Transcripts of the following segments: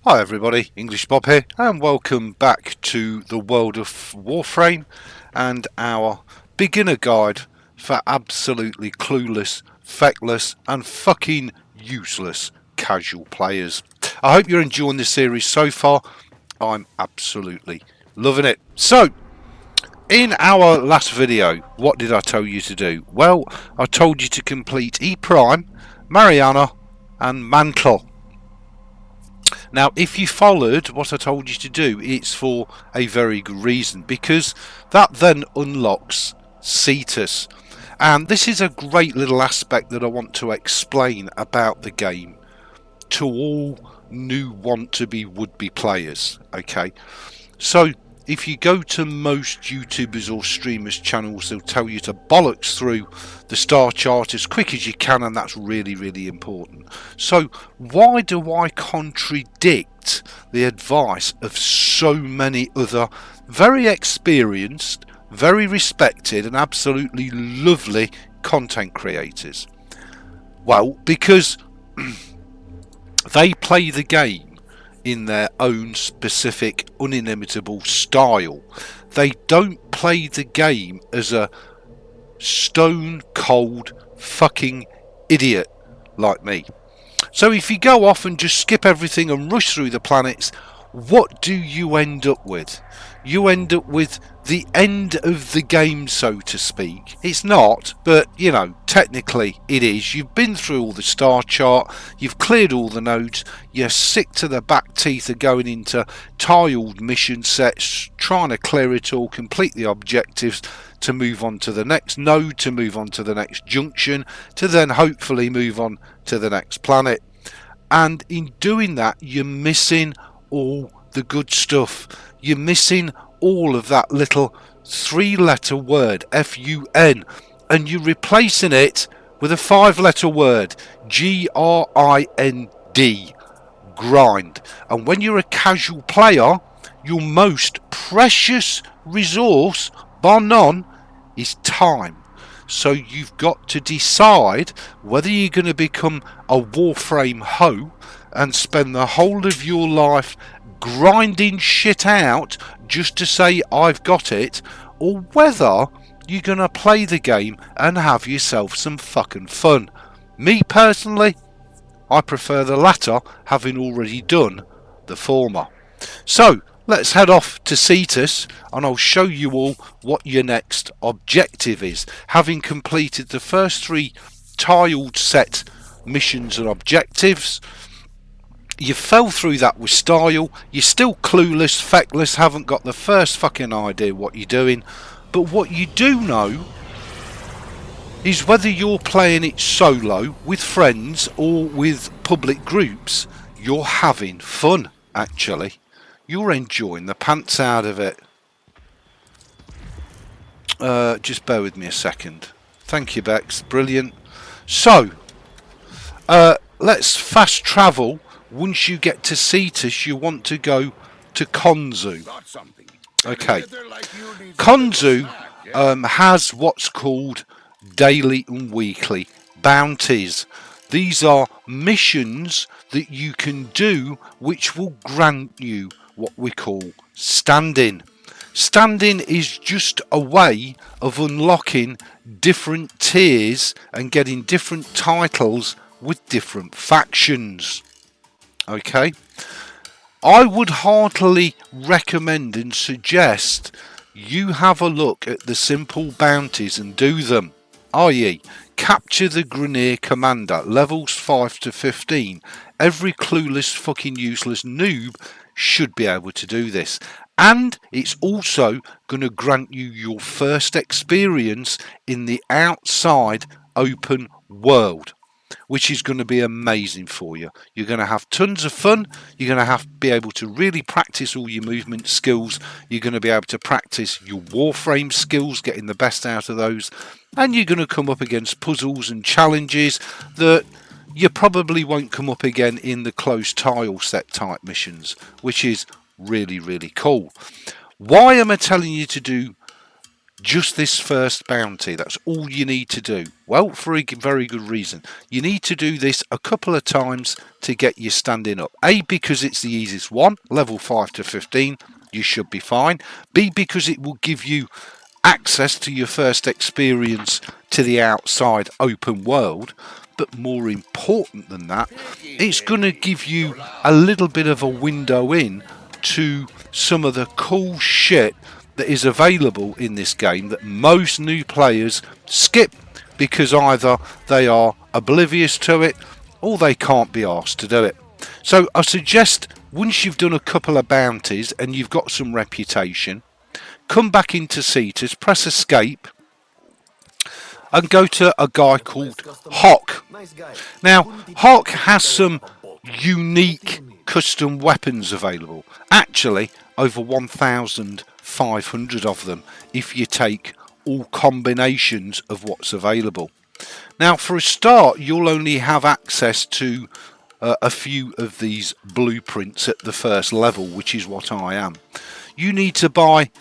Hi everybody, English Bob here, and welcome back to the world of Warframe and our beginner guide for absolutely clueless, feckless and fucking useless casual players. I hope you're enjoying this series so far. I'm absolutely loving it. So, in our last video, what did I tell you to do? Well, I told you to complete E Prime, Mariana and Mantle. Now, if you followed what I told you to do, it's for a very good reason, because that then unlocks Cetus. And this is a great little aspect that I want to explain about the game to all new want-to-be would-be players. Okay, so if you go to most YouTubers or streamers channels, they'll tell you to bollocks through the star chart as quick as you can, and that's really important. So why do I contradict the advice of so many other very experienced, very respected and absolutely lovely content creators? Well, because they play the game in their own specific unimitable style. They don't play the game as a stone cold fucking idiot like me. So if you go off and just skip everything and rush through the planets, what do you end up with? You end up with the end of the game, so to speak. It's not, but you know, technically it is. You've been through all the star chart, you've cleared all the nodes, you're sick to the back teeth of going into tiled mission sets, trying to clear it all, complete the objectives, to move on to the next node, to move on to the next junction, to then hopefully move on to the next planet. And in doing that, you're missing all the good stuff. You're missing all of that little 3-letter word, F-U-N, and you're replacing it with a 5-letter word, G-R-I-N-D, grind. And when you're a casual player, your most precious resource, bar none, is time. So you've got to decide whether you're going to become a Warframe hoe and spend the whole of your life grinding shit out just to say I've got it, or whether you're going to play the game and have yourself some fucking fun. Me personally, I prefer the latter, having already done the former. So let's head off to Cetus and I'll show you all what your next objective is. Having completed the first 3 tiled set missions and objectives, you fell through that with style, you're still clueless, feckless, haven't got the first fucking idea what you're doing, but what you do know is whether you're playing it solo, with friends or with public groups, you're having fun actually. You're enjoying the pants out of it. Just bear with me a second. Thank you, Bex. Brilliant. So, let's fast travel. Once you get to Cetus, you want to go to Konzu. Okay. Konzu has what's called daily and weekly bounties. These are missions that you can do which will grant you what we call stand-in. Stand-in is just a way of unlocking different tiers and getting different titles with different factions. Okay, I would heartily recommend and suggest you have a look at the simple bounties and do them, i.e. capture the Grenier Commander, levels 5 to 15. Every clueless fucking useless noob should be able to do this, and it's also going to grant you your first experience in the outside open world, which is going to be amazing for you. You're going to have tons of fun. You're going to have to be able to really practice all your movement skills. You're going to be able to practice your Warframe skills, getting the best out of those, and you're going to come up against puzzles and challenges that you probably won't come up again in the closed tile set type missions, which is really cool. Why am I telling you to do just this first bounty. That's all you need to do. Well, for a very good reason. You need to do this a couple of times to get you standing up. A, because it's the easiest one, level 5 to 15, you should be fine. B, because it will give you access to your first experience to the outside open world. But more important than that, it's going to give you a little bit of a window in to some of the cool shit that is available in this game that most new players skip because either they are oblivious to it or they can't be asked to do it. So I suggest once you've done a couple of bounties and you've got some reputation, come back into Cetus, press escape and go to a guy called Hawk. Now, Hawk has some unique custom weapons available. Actually, over 1,500 of them if you take all combinations of what's available. Now, for a start, you'll only have access to a few of these blueprints at the first level, which is what I am. You need to buy,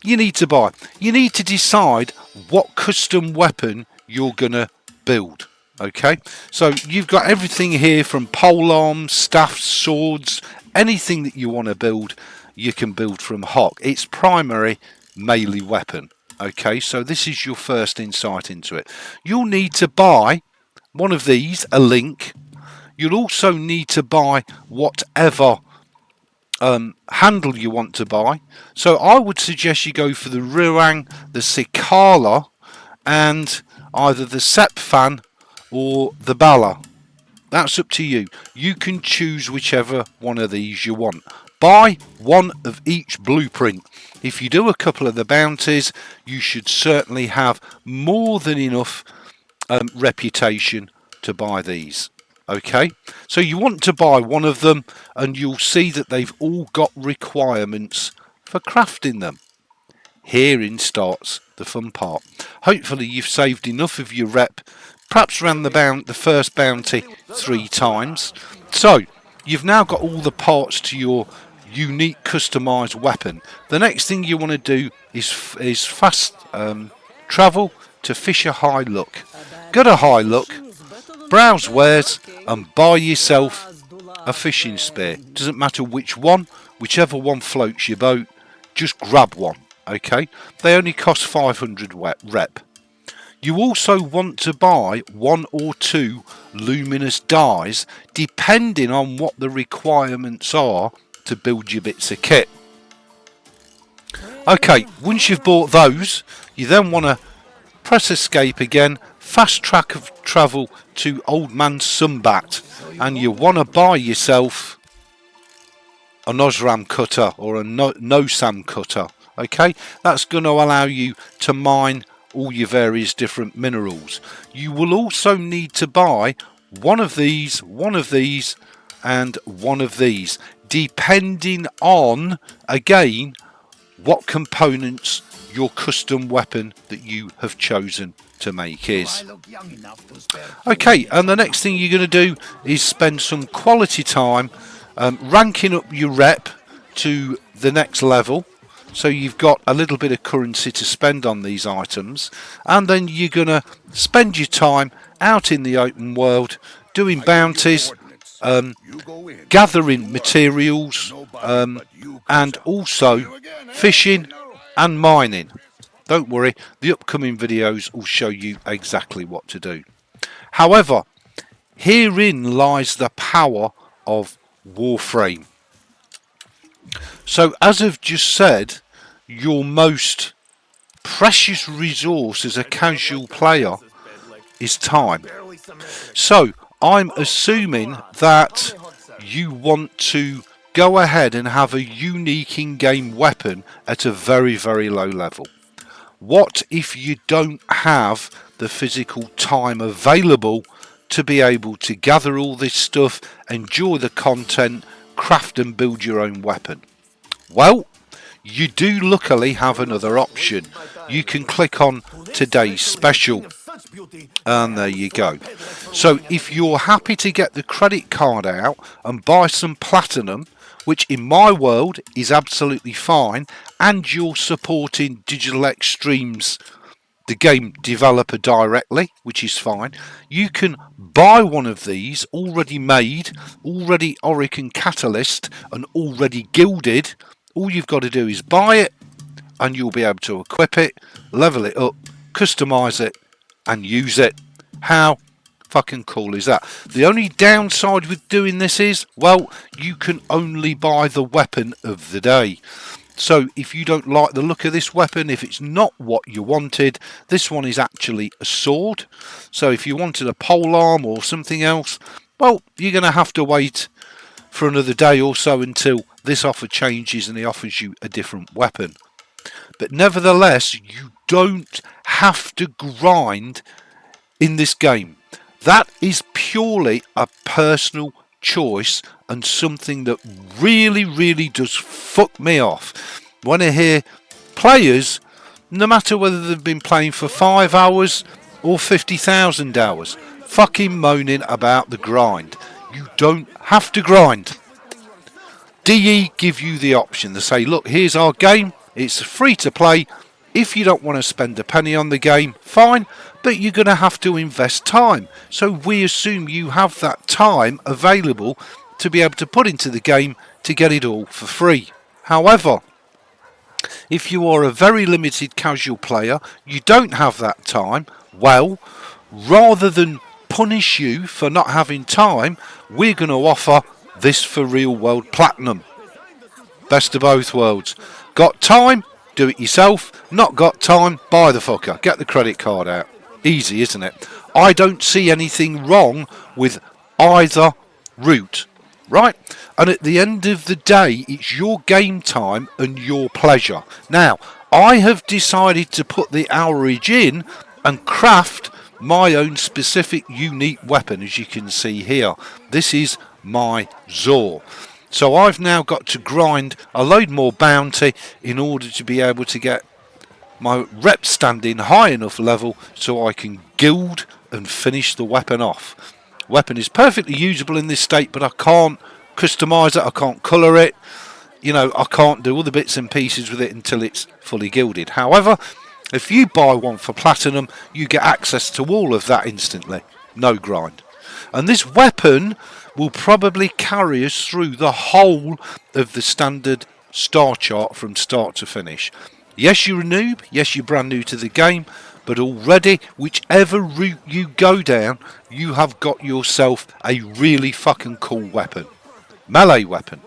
you need to decide what custom weapon you're gonna build. Okay, so you've got everything here from polearms, staffs, swords, anything that you want to build, you can build from Hawk. It's primary melee weapon. Okay, so this is your first insight into it. You'll need to buy one of these, a link. You'll also need to buy whatever handle you want to buy. So I would suggest you go for the Ruang, the Cicala, and either the Sepfan or the Bala. That's up to you. You can choose whichever one of these you want. Buy one of each blueprint. If you do a couple of the bounties, you should certainly have more than enough reputation to buy these. Okay, so you want to buy one of them and you'll see that they've all got requirements for crafting them. Herein starts the fun part. Hopefully you've saved enough of your rep, perhaps ran the first bounty 3 times. So you've now got all the parts to your unique customized weapon. The next thing you want to do is fast travel to Fisher High Look. Go to High Look, browse wares and buy yourself a fishing spear. Doesn't matter which one, whichever one floats your boat, just grab one. Okay, they only cost 500 rep. You also want to buy 1 or 2 luminous dyes depending on what the requirements are to build your bits of kit. Okay, once you've bought those, you then want to press escape again, fast travel to Old Man Sunbat, and you want to buy yourself a Nosram cutter or a Nosam cutter. Okay, that's going to allow you to mine all your various different minerals. You will also need to buy one of these, and one of these, depending on, again, what components your custom weapon that you have chosen to make is. Okay, and the next thing you're going to do is spend some quality time ranking up your rep to the next level. So you've got a little bit of currency to spend on these items, and then you're going to spend your time out in the open world doing bounties, gathering materials, and also fishing and mining. Don't worry, the upcoming videos will show you exactly what to do. However, herein lies the power of Warframe. So as I've just said, your most precious resource as a casual player is time. So I'm assuming that you want to go ahead and have a unique in-game weapon at a very, very low level. What if you don't have the physical time available to be able to gather all this stuff, enjoy the content, craft and build your own weapon? Well, you do luckily have another option. You can click on today's special. And there you go. So if you're happy to get the credit card out and buy some platinum, which in my world is absolutely fine, and you're supporting Digital Extremes, the game developer, directly, which is fine, you can buy one of these already made, already Auric and Catalyst, and already gilded. All you've got to do is buy it, and you'll be able to equip it, level it up, customize it, and use it. How fucking cool is that? The only downside with doing this is, well, you can only buy the weapon of the day. So if you don't like the look of this weapon, if it's not what you wanted, this one is actually a sword. So if you wanted a polearm or something else, well, you're going to have to wait for another day or so until this offer changes and he offers you a different weapon. But nevertheless, you don't have to grind in this game. That is purely a personal choice, and something that really does fuck me off when I hear players, no matter whether they've been playing for 5 hours or 50,000 hours, fucking moaning about the grind. You don't have to grind. DE give you the option. They say, look, here's our game, it's free to play. If you don't want to spend a penny on the game, fine, but you're going to have to invest time. So we assume you have that time available to be able to put into the game to get it all for free. However, if you are a very limited casual player, you don't have that time, well, rather than punish you for not having time, we're going to offer this for real world platinum. Best of both worlds. Got time? Do it yourself. Not got time? Buy the fucker. Get the credit card out. Easy, isn't it? I don't see anything wrong with either route, right? And at the end of the day, it's your game time and your pleasure. Now, I have decided to put the hourage in and craft my own specific unique weapon, as you can see here. This is my Zor. So I've now got to grind a load more bounty in order to be able to get my rep standing high enough level so I can gild and finish the weapon off. Weapon is perfectly usable in this state, but I can't customize it, I can't colour it, you know, I can't do other bits and pieces with it until it's fully gilded. However, if you buy one for platinum, you get access to all of that instantly. No grind. And this weapon will probably carry us through the whole of the standard star chart from start to finish. Yes, you're a noob, yes, you're brand new to the game, but already, whichever route you go down, you have got yourself a really fucking cool weapon. Melee weapon.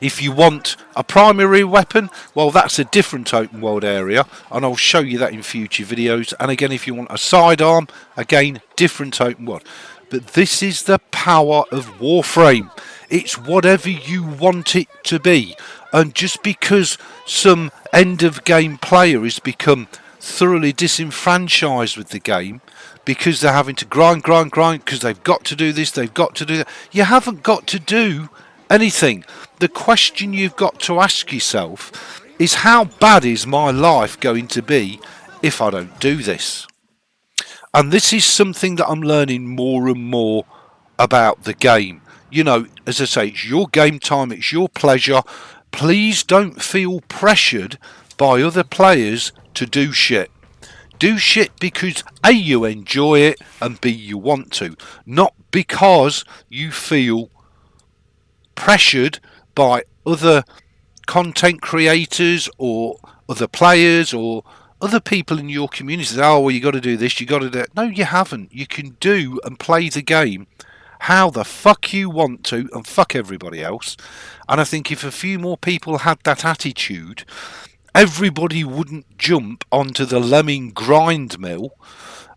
If you want a primary weapon, well, that's a different open world area, and I'll show you that in future videos. And again, if you want a sidearm, again, different open world. But this is the power of Warframe. It's whatever you want it to be. And just because some end of game player has become thoroughly disenfranchised with the game, because they're having to grind, because they've got to do this, they've got to do that, you haven't got to do anything. The question you've got to ask yourself is, how bad is my life going to be if I don't do this? And this is something that I'm learning more and more about the game. You know, as I say, it's your game time, it's your pleasure. Please don't feel pressured by other players to do shit. Do shit because A, you enjoy it, and B, you want to. Not because you feel pressured by other content creators or other players or other people in your community. Oh, well, you got to do this, you got to do that. No, you haven't. You can do and play the game how the fuck you want to and fuck everybody else. And I think if a few more people had that attitude, everybody wouldn't jump onto the lemming grind mill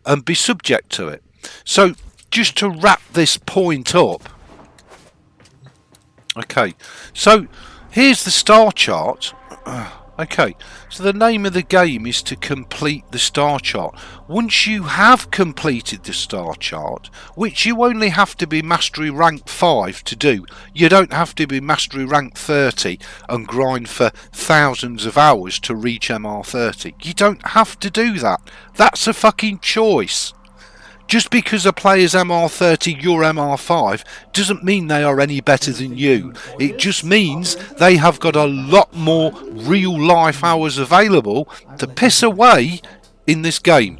and be subject to it. So just to wrap this point up, okay, so here's the star chart. Okay, so the name of the game is to complete the star chart. Once you have completed the star chart, which you only have to be mastery rank 5 to do, you don't have to be mastery rank 30 and grind for thousands of hours to reach MR30. You don't have to do that. That's a fucking choice. Just because a player's MR30, you're MR5, doesn't mean they are any better than you. It just means they have got a lot more real life hours available to piss away in this game.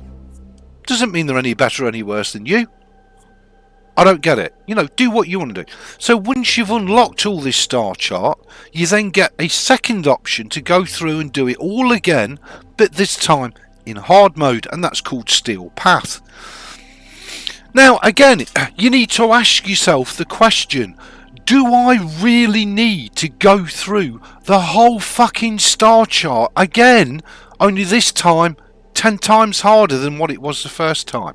Doesn't mean they're any better or any worse than you. I don't get it. You know, do what you want to do. So once you've unlocked all this star chart, you then get a second option to go through and do it all again, but this time in hard mode, and that's called Steel Path. Now, again, you need to ask yourself the question, do I really need to go through the whole fucking star chart again, only this time 10 times harder than what it was the first time?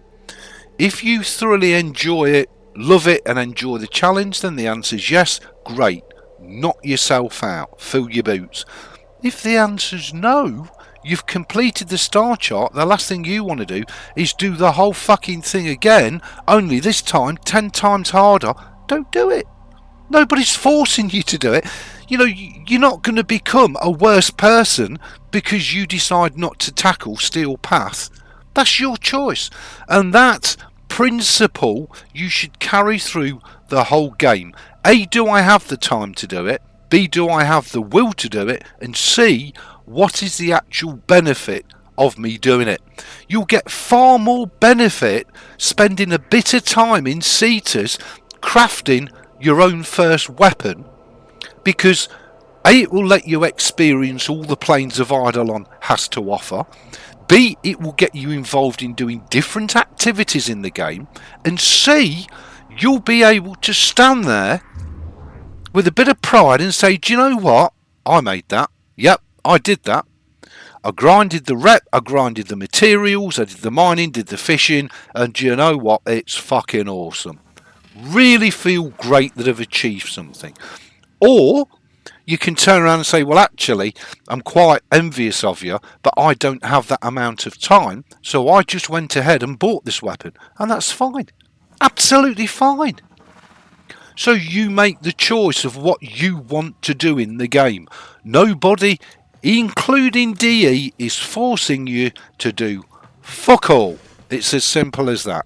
If you thoroughly enjoy it, love it, and enjoy the challenge, then the answer is yes, great. Knock yourself out, fill your boots. If the answer is no, you've completed the star chart, the last thing you want to do is do the whole fucking thing again, only this time 10 times harder. Don't do it. Nobody's forcing you to do it. You know, you're not going to become a worse person because you decide not to tackle Steel Path. That's your choice. And that principle you should carry through the whole game. A, do I have the time to do it? B, do I have the will to do it? And C, what is the actual benefit of me doing it? You'll get far more benefit spending a bit of time in Cetus crafting your own first weapon, because A, it will let you experience all the planes of Eidolon has to offer. B, it will get you involved in doing different activities in the game. And C, you'll be able to stand there with a bit of pride and say, do you know what? I made that. Yep, I did that. I grinded the rep, I grinded the materials, I did the mining, did the fishing, and do you know what? It's fucking awesome. Really feel great that I've achieved something. Or you can turn around and say, well, actually, I'm quite envious of you, but I don't have that amount of time, so I just went ahead and bought this weapon. And that's fine. Absolutely fine. So you make the choice of what you want to do in the game. Nobody, including DE, is forcing you to do fuck all. It's as simple as that.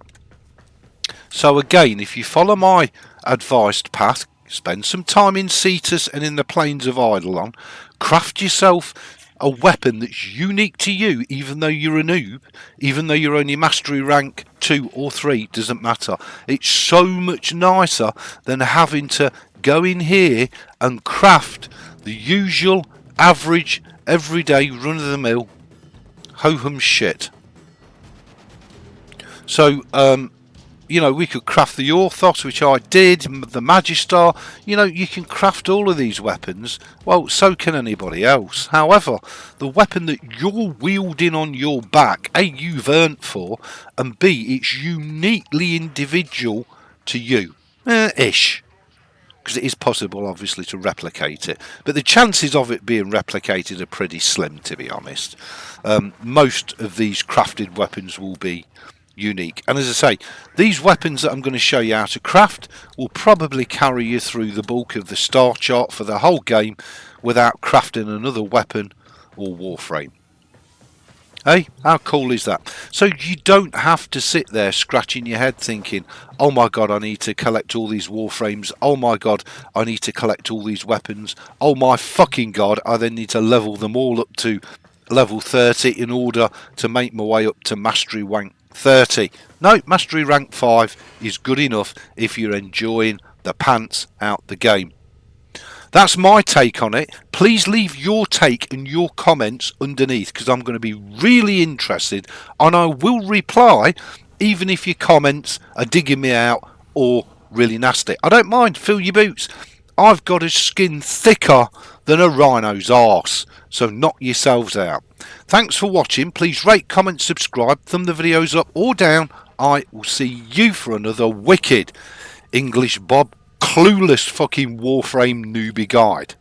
So again, if you follow my advised path, spend some time in Cetus and in the plains of Eidolon, craft yourself a weapon that's unique to you, even though you're a noob, even though you're only mastery rank 2 or 3, doesn't matter. It's so much nicer than having to go in here and craft the usual, average, everyday, run-of-the-mill ho-hum shit. So, you know, we could craft the Orthos, which I did, the Magistar. You know, you can craft all of these weapons. Well, so can anybody else. However, the weapon that you're wielding on your back, A, you've earned for, and B, it's uniquely individual to you. Ish. Because it is possible, obviously, to replicate it. But the chances of it being replicated are pretty slim, to be honest. Most of these crafted weapons will be unique. And as I say, these weapons that I'm going to show you how to craft will probably carry you through the bulk of the star chart for the whole game without crafting another weapon or Warframe. Hey, how cool is that? So you don't have to sit there scratching your head thinking, oh my god, I need to collect all these Warframes. Oh my god, I need to collect all these weapons. Oh my fucking god, I then need to level them all up to level 30 in order to make my way up to mastery rank 30. No, mastery rank 5 is good enough if you're enjoying the pants out the game. That's my take on it. Please leave your take and your comments underneath, because I'm going to be really interested, and I will reply even if your comments are digging me out or really nasty. I don't mind, fill your boots. I've got a skin thicker than a rhino's arse, so knock yourselves out. Thanks for watching. Please rate, comment, subscribe, thumb the videos up or down. I will see you for another wicked English Bob clueless fucking Warframe newbie guide.